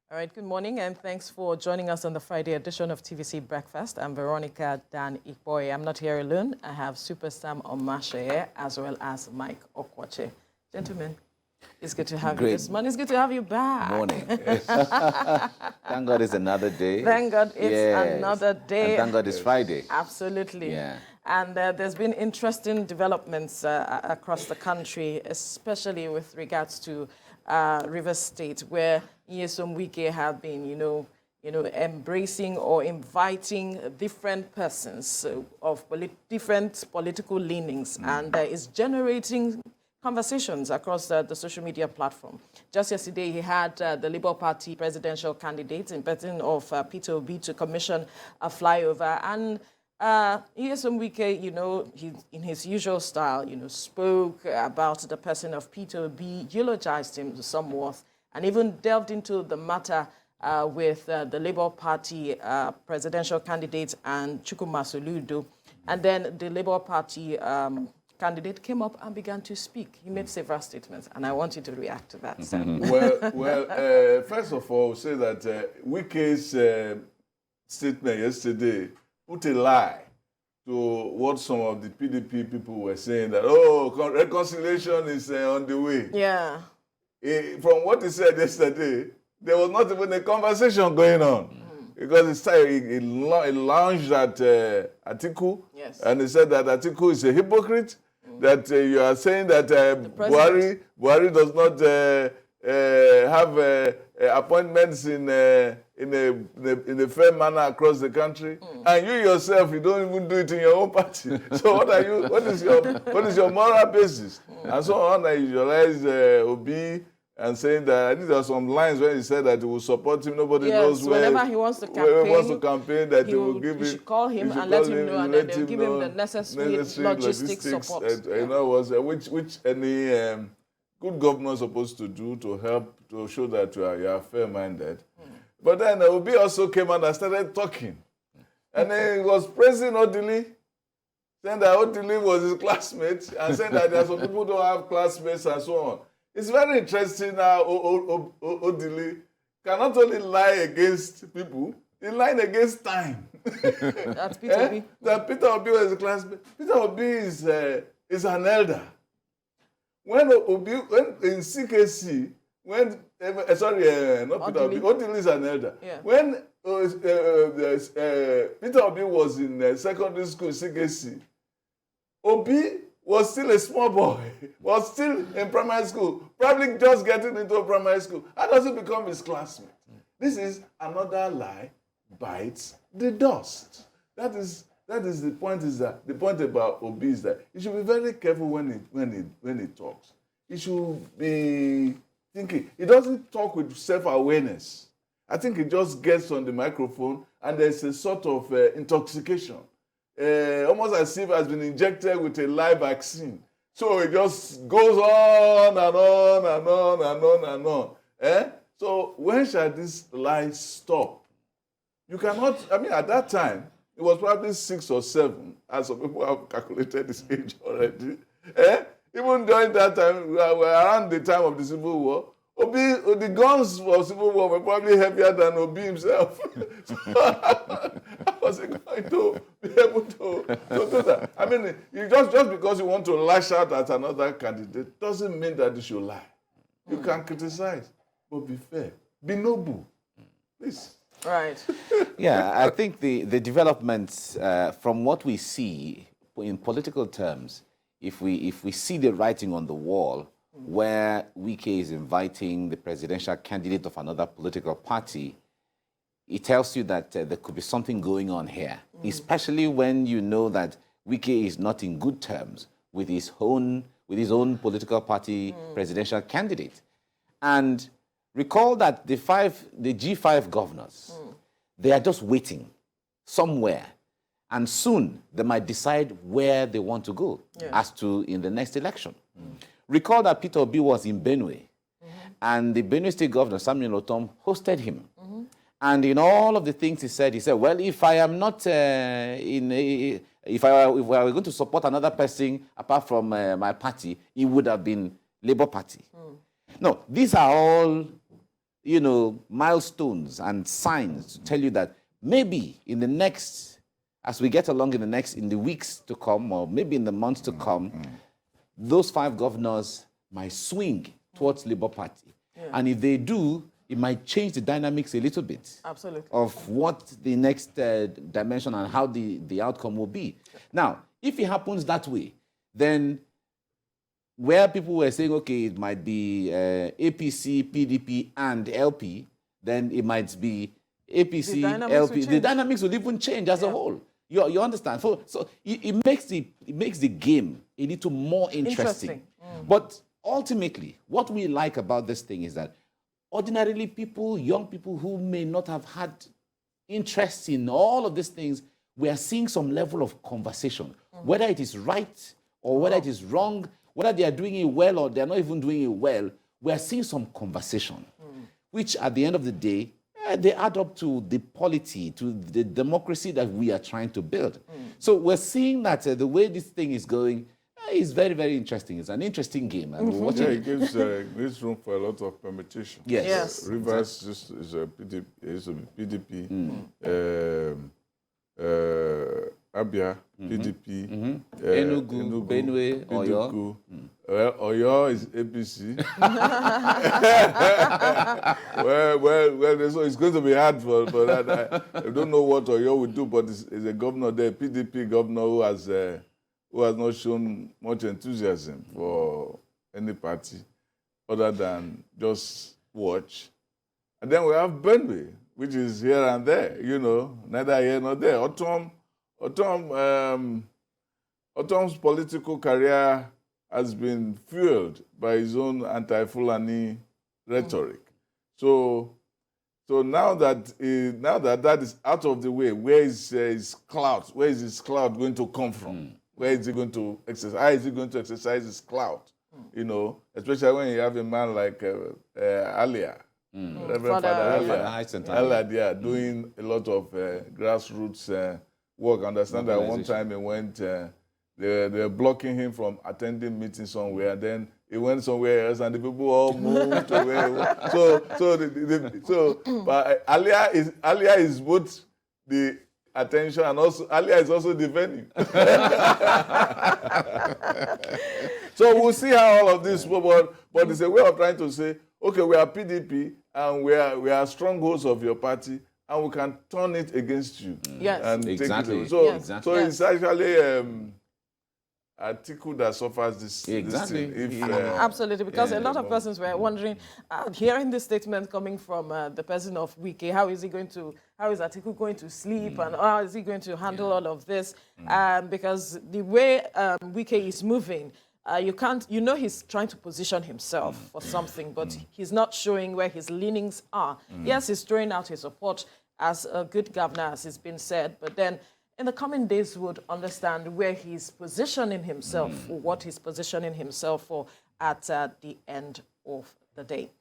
All right, good morning, and thanks for joining us on the Friday edition of TVC Breakfast. I'm Veronica Dan-Ikpoyi. I'm not here alone. I have Super Sam Omatseye as well as Mike Okwoche. Gentlemen, it's good to have you this morning. It's good to have you back. Morning. Thank God it's another day. Thank God it's another day. And thank God it's Friday. Absolutely. Yeah. And there's been interesting developments across the country, especially with regards to Rivers State, where Nyesom Wike have been, embracing or inviting different persons of different political leanings, and is generating conversations across the social media platform. Just yesterday, he had the Labour Party presidential candidate in person of Peter Obi to commission a flyover, and Nyesom Wike, he, in his usual style, spoke about the person of Peter Obi, eulogized him somewhat, and even delved into the matter with the Labour Party presidential candidate and Chukwuma Soludo. And then the Labour Party candidate came up and began to speak. He made several statements, and I want you to react to that, Sam. Well, first of all, say that Wike's statement yesterday put a lie to what some of the PDP people were saying, that, reconciliation is on the way. Yeah. From what he said yesterday, there was not even a conversation going on. Because he launched at Atiku, yes, and he said that Atiku is a hypocrite, that you are saying that Buhari does not have appointments in a fair manner across the country, and you yourself, you don't even do it in your own party. So what is your moral basis? And so on. I visualize Obi and saying that, I think there are some lines when he said that he will support him. Nobody knows where. Whenever he wants to campaign, that he will give him. You should call him and let him know, and then they'll give him the necessary logistics support. Which any good governor is supposed to do to help to show that you are fair-minded. But then Obi also came out and started talking. And then he was praising Odili, saying that Odili was his classmate, and saying that there are some people who don't have classmates and so on. It's very interesting how Odili can not only lie against people, he lied against time. That's Peter Obi. That Peter Obi was a classmate. Peter Obi is an elder. When in CKC, not Peter Obi, Odili is an elder. Yeah. When Peter Obi was in secondary school, CKC, Obi was still a small boy, was still in primary school, probably just getting into primary school. How does he become his classmate? This is another lie bites the dust. That is the point. The point about Obi is that he should be very careful when he talks. He should be thinking. He doesn't talk with self-awareness. I think he just gets on the microphone and there's a sort of intoxication. Almost as if has been injected with a live vaccine. So it just goes on and on and on and on and on. So when shall this lie stop? You cannot, at that time, it was probably 6 or 7, as some people have calculated his age already. Even during that time, we were around the time of the Civil War, the guns for Civil War were probably heavier than Obi himself. So how was he going to be able to do that? You just because you want to lash out at another candidate doesn't mean that you should lie. You can criticize, but be fair. Be noble. Please. Right. Yeah, I think the developments, from what we see in political terms, if we see the writing on the wall, where Wike is inviting the presidential candidate of another political party, it tells you that there could be something going on here, especially when you know that Wike is not in good terms with his own political party presidential candidate. And recall that the G5 governors, they are just waiting somewhere, and soon they might decide where they want to go as to in the next election. Recall that Peter Obi was in Benue, and the Benue State Governor, Samuel Otom, hosted him. And in all of the things he said, well, if I am not if I were going to support another person apart from my party, it would have been Labour Party. No, these are all milestones and signs to tell you that maybe in the next, as we get along in the weeks to come, or maybe in the months to come, those 5 governors might swing towards Labour Party. Yeah. And if they do, it might change the dynamics a little bit. Absolutely. Of what the next dimension and how the outcome will be. Now, if it happens that way, then where people were saying, okay, it might be APC, PDP, and LP, then it might be APC, LP. The dynamics will even change as a whole. You understand? So it makes the game a little more interesting. But ultimately, what we like about this thing is that ordinarily young people who may not have had interest in all of these things, we are seeing some level of conversation, whether it is right or whether it is wrong, whether they are doing it well or they're not even doing it well, we are seeing some conversation, which at the end of the day, they add up to the polity, to the democracy that we are trying to build. So we're seeing that the way this thing is going is very, very interesting. It's an interesting game. And we're watching it gives room for a lot of permutation. Yes. Rivers is a PDP. Abia, PDP. Enugu, Benue, Oyo. Well, Oyo is APC. well, so it's going to be hard for that. I don't know what Oyo will do, but it's a governor there, PDP governor who has not shown much enthusiasm for any party other than just watch. And then we have Benue, which is here and there, neither here nor there. Otom's political career has been fueled by his own anti-Fulani rhetoric. So now that that is out of the way, where is his clout? Where is his clout going to come from? Where is he going to exercise? How is he going to exercise his clout? Especially when you have a man like Alia, Reverend Father Alia, doing a lot of grassroots work. I understand that one time he went, they were blocking him from attending meetings somewhere. Then he went somewhere else, and the people all moved away. But Alia is both the attention and also Alia is also the venue. So we'll see how all of this, but it's a way of trying to say, okay, we are PDP and we are strongholds of your party, and we can turn it against you. Yes, and exactly. Take it away. So it's actually Atiku that suffers this. Exactly. This thing. Absolutely, because a lot of persons were wondering, hearing this statement coming from the person of Wike, how is Atiku going to sleep, and how is he going to handle all of this? Because the way Wike is moving, he's trying to position himself for something, but he's not showing where his leanings are. Yes, he's throwing out his support as a good governor, as has been said, but then in the coming days would understand where he's positioning himself, or what he's positioning himself for at the end of the day.